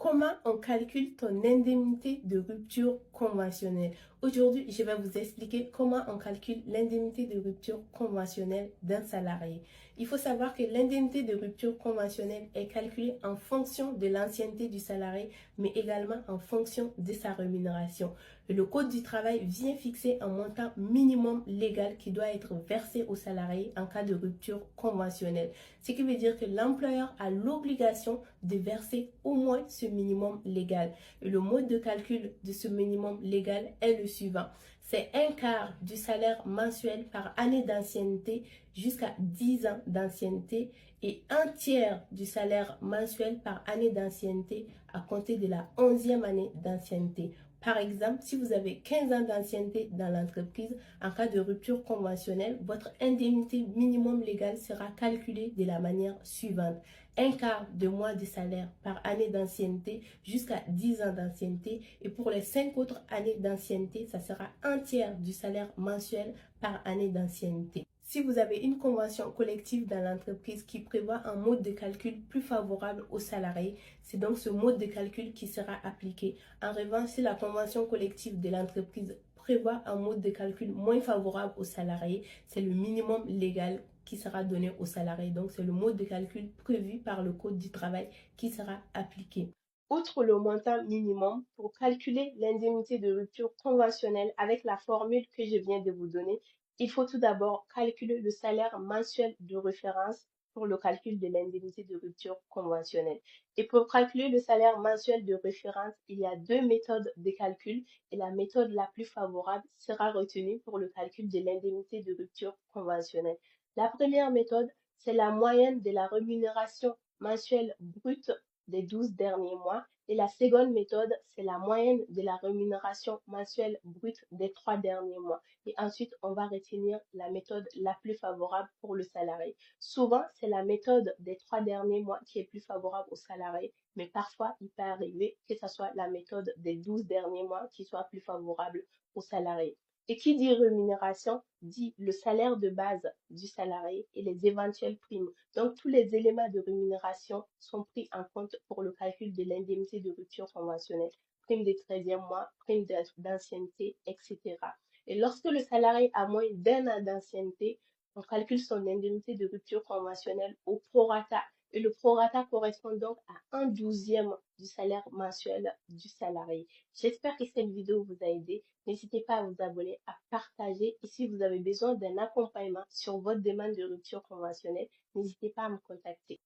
Comment on calcule ton indemnité de rupture conventionnelle? Aujourd'hui, je vais vous expliquer comment on calcule l'indemnité de rupture conventionnelle d'un salarié. Il faut savoir que l'indemnité de rupture conventionnelle est calculée en fonction de l'ancienneté du salarié, mais également en fonction de sa rémunération. Le Code du travail vient fixer un montant minimum légal qui doit être versé au salarié en cas de rupture conventionnelle. Ce qui veut dire que l'employeur a l'obligation de verser au moins ce minimum légal. Et le mode de calcul de ce minimum légal est le suivant. C'est un quart du salaire mensuel par année d'ancienneté jusqu'à 10 ans d'ancienneté et un tiers du salaire mensuel par année d'ancienneté à compter de la 11e année d'ancienneté. Par exemple, si vous avez 15 ans d'ancienneté dans l'entreprise, en cas de rupture conventionnelle, votre indemnité minimum légale sera calculée de la manière suivante. Un quart de mois de salaire par année d'ancienneté jusqu'à 10 ans d'ancienneté. Et pour les 5 autres années d'ancienneté, ça sera un tiers du salaire mensuel par année d'ancienneté. Si vous avez une convention collective dans l'entreprise qui prévoit un mode de calcul plus favorable aux salariés, c'est donc ce mode de calcul qui sera appliqué. En revanche, si la convention collective de l'entreprise prévoit un mode de calcul moins favorable aux salariés, c'est le minimum légal qui sera donné aux salariés. Donc, c'est le mode de calcul prévu par le Code du travail qui sera appliqué. Outre le montant minimum, pour calculer l'indemnité de rupture conventionnelle avec la formule que je viens de vous donner, il faut tout d'abord calculer le salaire mensuel de référence pour le calcul de l'indemnité de rupture conventionnelle. Et pour calculer le salaire mensuel de référence, il y a deux méthodes de calcul et la méthode la plus favorable sera retenue pour le calcul de l'indemnité de rupture conventionnelle. La première méthode, c'est la moyenne de la rémunération mensuelle brute des 12 derniers mois. Et la seconde méthode, c'est la moyenne de la rémunération mensuelle brute des 3 derniers mois. Et ensuite, on va retenir la méthode la plus favorable pour le salarié. Souvent, c'est la méthode des 3 derniers mois qui est plus favorable au salarié, mais parfois, il peut arriver que ce soit la méthode des 12 derniers mois qui soit plus favorable au salarié. Et qui dit rémunération dit le salaire de base du salarié et les éventuelles primes. Donc, tous les éléments de rémunération sont pris en compte pour le calcul de l'indemnité de rupture conventionnelle. Prime des 13e mois, prime d'ancienneté, etc. Et lorsque le salarié a moins d'un an d'ancienneté, on calcule son indemnité de rupture conventionnelle au prorata. Et le prorata correspond donc à un douzième du salaire mensuel du salarié. J'espère que cette vidéo vous a aidé. N'hésitez pas à vous abonner, à partager. Et si vous avez besoin d'un accompagnement sur votre demande de rupture conventionnelle, n'hésitez pas à me contacter.